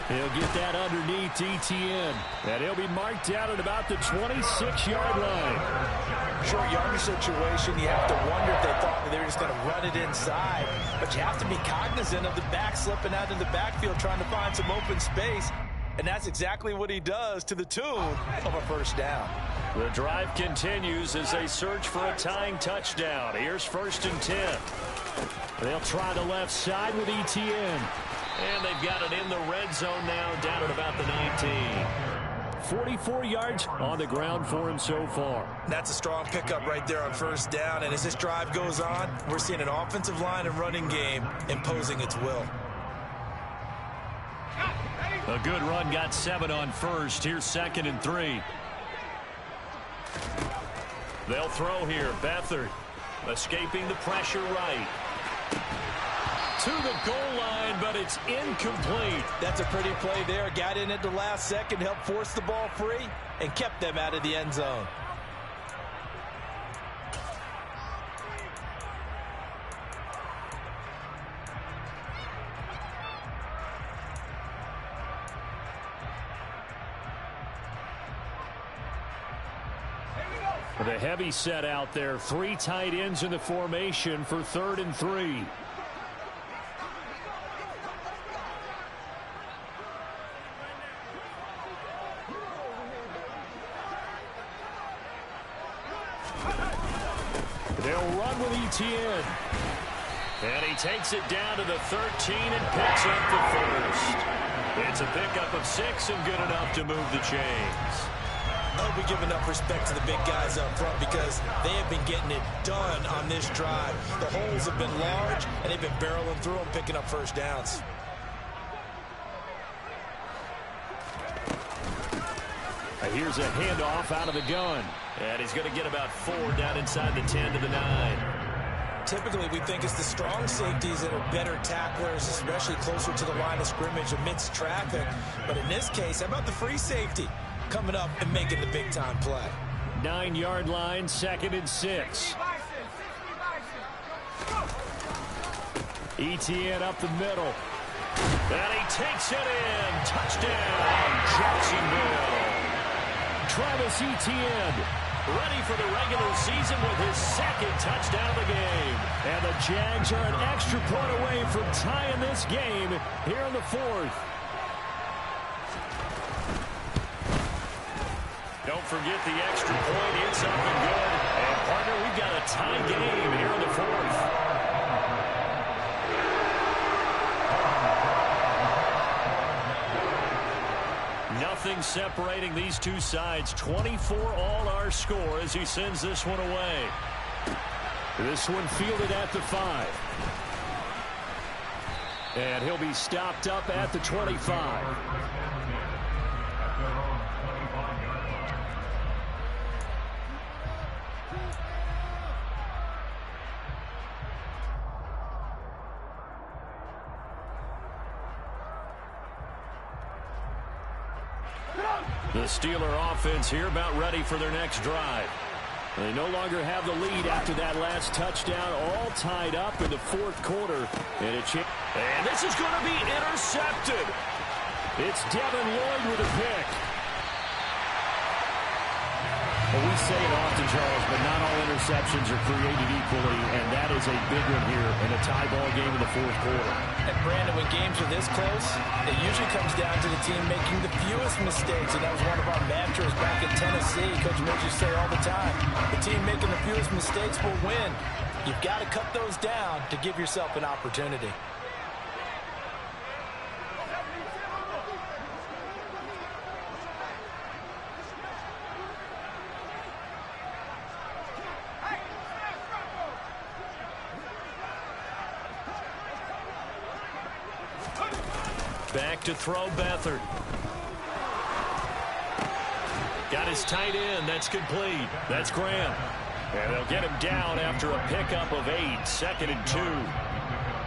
He'll get that underneath Etienne. And he'll be marked down at about the 26-yard line. Short yardage situation, you have to wonder if they thought that they were just going to run it inside. But you have to be cognizant of the back slipping out of the backfield trying to find some open space. And that's exactly what he does to the tune of a first down. The drive continues as they search for a tying touchdown. Here's 1st and 10. They'll try the left side with Etienne. And they've got it in the red zone now, down at about the 19. 44 yards on the ground for him so far. That's a strong pickup right there on first down. And as this drive goes on, we're seeing an offensive line and running game imposing its will. A good run, got 7 on first. Here's 2nd and 3. They'll throw here. Beathard escaping the pressure right. To the goal line, but it's incomplete. That's a pretty play there. Got in at the last second, helped force the ball free, and kept them out of the end zone. The heavy set out there. 3 tight ends in the formation for 3rd and 3. They'll run with Etienne. And he takes it down to the 13 and picks up the first. It's a pickup of 6 and good enough to move the chains. I hope we give enough respect to the big guys up front because they have been getting it done on this drive. The holes have been large, and they've been barreling through them, picking up first downs. Here's a handoff out of the gun. And he's going to get about 4 down inside the 10 to the 9. Typically, we think it's the strong safeties that are better tacklers, especially closer to the line of scrimmage amidst traffic. But in this case, how about the free safety coming up and making the big-time play? 9-yard line, 2nd and 6. Etienne up the middle. And he takes it in. Touchdown, Jacksonville. Travis Etienne ready for the regular season with his 2nd touchdown of the game. And the Jags are an extra point away from tying this game here in the 4th. Don't forget the extra point. It's up and good. And, partner, we've got a tie game here in the 4th. Nothing separating these two sides. 24 all our score as he sends this one away. This one fielded at the 5. And he'll be stopped up at the 25. The Steeler offense here about ready for their next drive. They no longer have the lead after that last touchdown, all tied up in the 4th quarter. And this is going to be intercepted. It's Devin Lloyd with a pick. Well, we say it often, Charles, but not all interceptions are created equally, and that is a big one here in a tie ball game in the 4th quarter. And, Brandon, when games are this close, it usually comes down to the team making the fewest mistakes, and that was one of our mantras back in Tennessee. Coach Mitch used to say all the time, the team making the fewest mistakes will win. You've got to cut those down to give yourself an opportunity. Back to throw, Beathard. Got his tight end. That's complete. That's Graham. And they'll get him down after a pickup of 8. 2nd and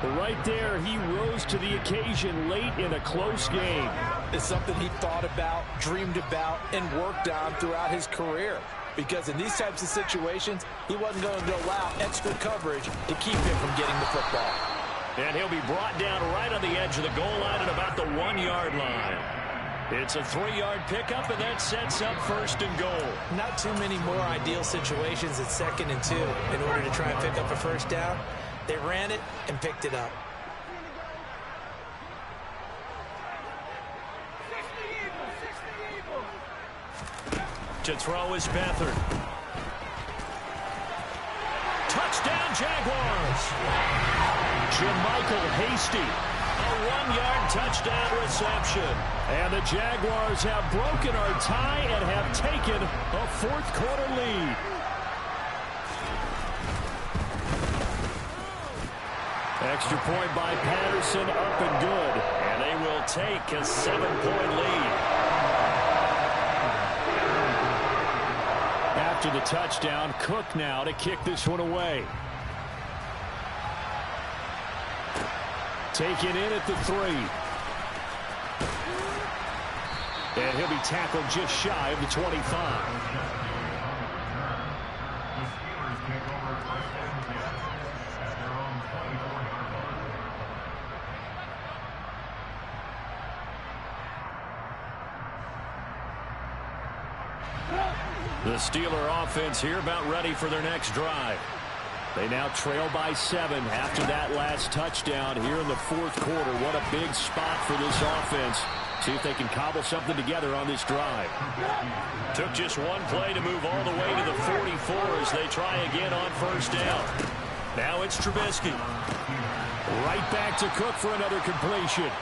2. Right there, he rose to the occasion late in a close game. It's something he thought about, dreamed about, and worked on throughout his career. Because in these types of situations, he wasn't going to allow extra coverage to keep him from getting the football. And he'll be brought down right on the edge of the goal line at about the 1-yard line. It's a 3-yard pickup, and that sets up 1st and goal. Not too many more ideal situations at 2nd and 2 in order to try and pick up a 1st down. They ran it and picked it up. To throw is Beathard. Touchdown, Jaguars! Jermichael Hasty, a 1-yard touchdown reception. And the Jaguars have broken our tie and have taken a 4th quarter lead. Extra point by Patterson, up and good. And they will take a 7-point lead. After the touchdown, Cook now to kick this one away. Taken in at the 3. And he'll be tackled just shy of the 25. The Steeler offense here about ready for their next drive. They now trail by 7 after that last touchdown here in the 4th quarter. What a big spot for this offense. See if they can cobble something together on this drive. Took just one play to move all the way to the 44 as they try again on 1st down. Now it's Trubisky. Right back to Cook for another completion.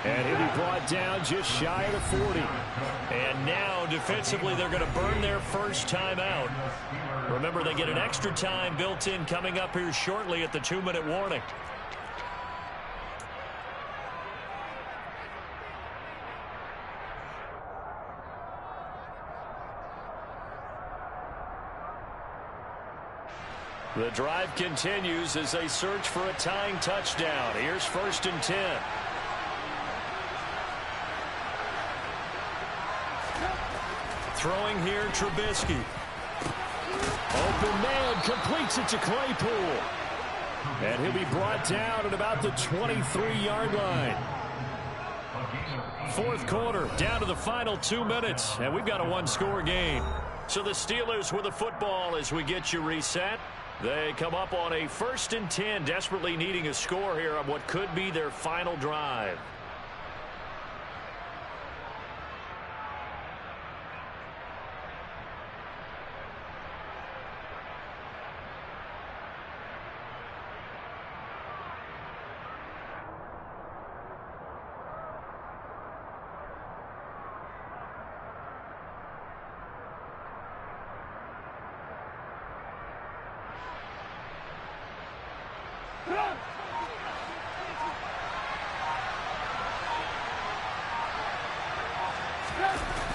And he'll be brought down just shy of the 40. And now defensively they're going to burn their first time out. Remember, they get an extra time built in coming up here shortly at the 2-minute warning. The drive continues as they search for a tying touchdown. Here's 1st and 10. Throwing here, Trubisky. Open man, completes it to Claypool. And he'll be brought down at about the 23-yard line. 4th quarter, down to the final 2 minutes, and we've got a one-score game. So the Steelers with the football as we get you reset. They come up on a 1st and 10, desperately needing a score here on what could be their final drive.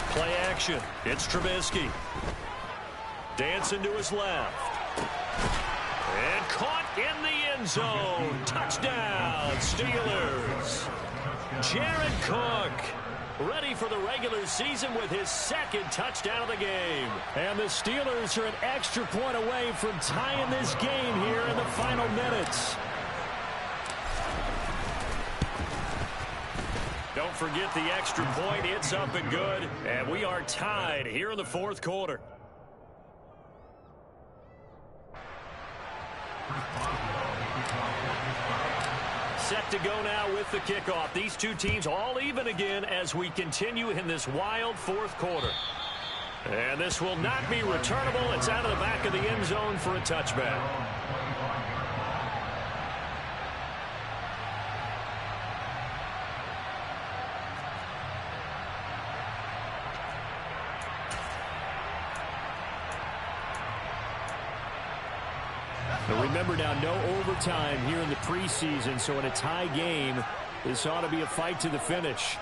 Play action. It's Trubisky. Dancing to his left. And caught in the end zone. Touchdown, Steelers. Jared Cook ready for the regular season with his 2nd touchdown of the game. And the Steelers are an extra point away from tying this game here in the final minutes. Don't forget the extra point. It's up and good. And we are tied here in the 4th quarter. Set to go now with the kickoff. These two teams all even again as we continue in this wild 4th quarter. And this will not be returnable. It's out of the back of the end zone for a touchback. Remember now, no overtime here in the preseason, so in a tie game, this ought to be a fight to the finish.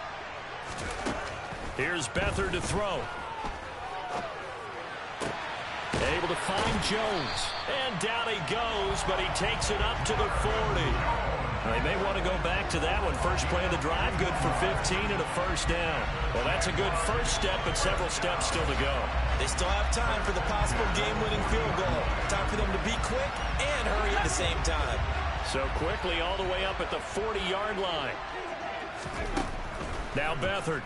Here's Beathard to throw. Able to find Jones. And down he goes, but he takes it up to the 40. They may want to go back to that one. First play of the drive, good for 15 and a 1st down. Well, that's a good first step, but several steps still to go. They still have time for the possible game-winning field goal. Time for them to be quick and hurry at the same time. So quickly all the way up at the 40-yard line. Now Beathard.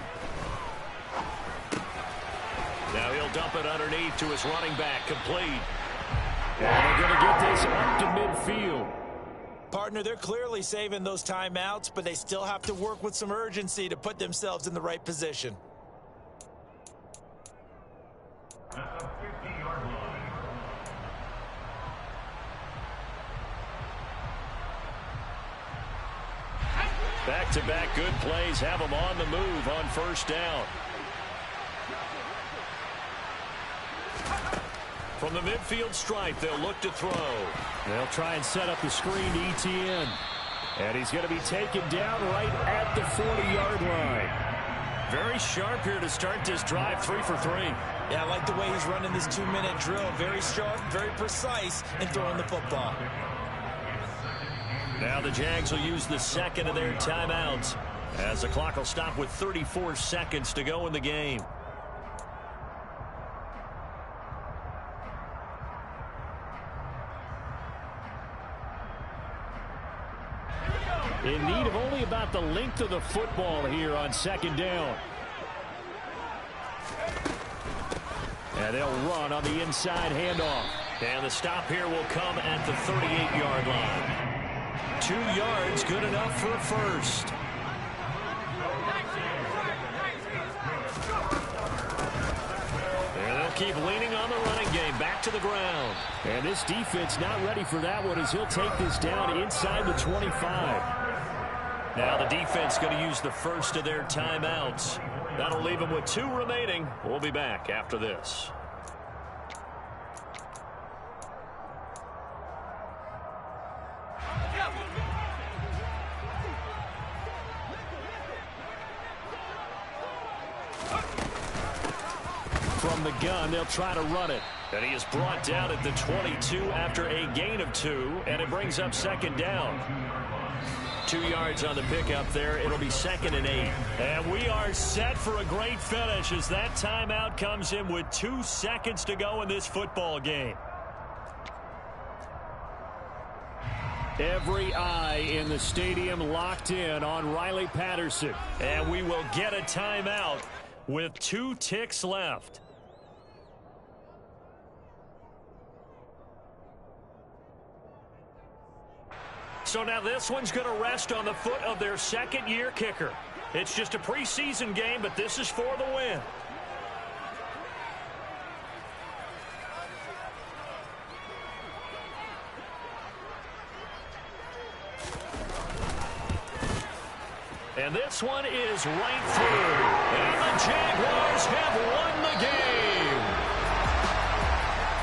Now he'll dump it underneath to his running back, complete. And they're going to get this up to midfield. Partner, they're clearly saving those timeouts, but they still have to work with some urgency to put themselves in the right position. At the 50-yard line. Back-to-back good plays have them on the move on 1st down. From the midfield stripe, they'll look to throw. They'll try and set up the screen to ETN. And he's going to be taken down right at the 40-yard line. Very sharp here to start this drive, 3 for 3. Yeah, I like the way he's running this 2-minute drill. Very sharp, very precise in throwing the football. Now the Jags will use the 2nd of their timeouts as the clock will stop with 34 seconds to go in the game. In need of only about the length of the football here on 2nd down. And they'll run on the inside handoff. And the stop here will come at the 38-yard line. 2 yards, good enough for a first. And they'll keep leaning on the running game. Back to the ground. And this defense not ready for that one as he'll take this down inside the 25. Now the defense going to use the 1st of their timeouts. That'll leave them with 2 remaining. We'll be back after this. From the gun, they'll try to run it. And he is brought down at the 22 after a gain of 2, and it brings up second down. 2 yards on the pickup there. It'll be 2nd and 8. And we are set for a great finish as that timeout comes in with 2 seconds to go in this football game. Every eye in the stadium locked in on Riley Patterson. And we will get a timeout with 2 ticks left. So now this one's going to rest on the foot of their second-year kicker. It's just a preseason game, but this is for the win. And this one is right through. And the Jaguars have won the game.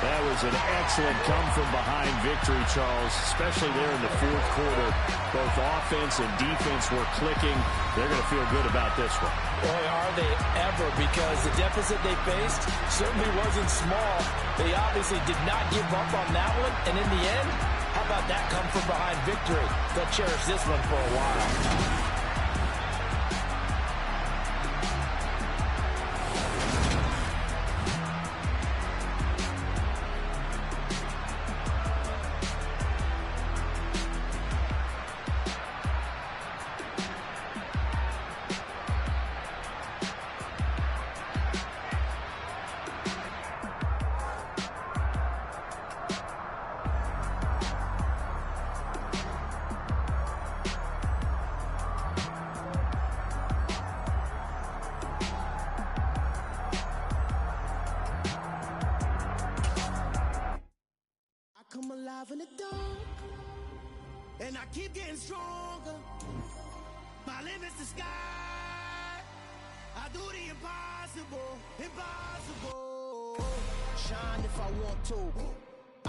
That was an excellent come-from-behind victory, Charles, especially there in the fourth quarter. Both offense and defense were clicking. They're going to feel good about this one. Boy, are they ever, because the deficit they faced certainly wasn't small. They obviously did not give up on that one, and in the end, how about that come-from-behind victory? They'll cherish this one for a while. Come alive in the dark, and I keep getting stronger. My limit's the sky. I do the impossible, impossible. Shine if I want to.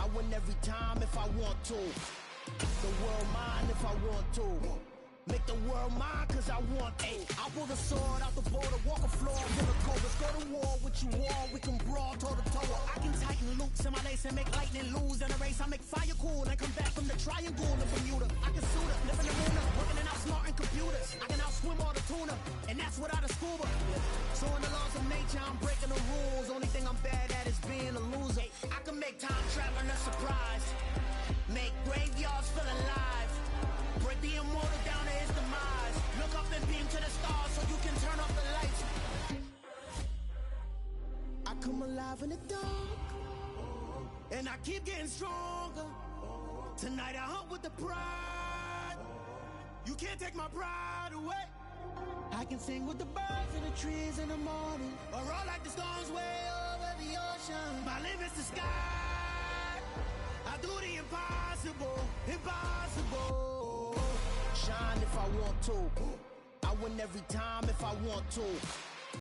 I win every time if I want to. The world mine if I want to. Make the world mine cause I want to. I pull the sword out the border, walk a floor, pull the code. Let's go to war with you all, we can brawl toe to toe. I can tighten loops in my lace and make lightning lose in a race. I make fire cool and come back from the triangle in Bermuda. I can suit up, live in the moon, working and outsmarting computers. I can outswim all the tuna, and that's without a scuba. So in the laws of nature, I'm breaking the rules. Only thing I'm bad at is being a loser. I can make time traveling a surprise, make graveyards feel alive. Break the immortal down to his demise. Look up and beam to the stars so you can turn off the lights. I come alive in the dark, and I keep getting stronger. Tonight I hunt with the pride. You can't take my pride away. I can sing with the birds and the trees in the morning, or roll like the storms way over the ocean. My limit's the sky. I do the impossible, impossible. Shine if I want to. I win every time if I want to.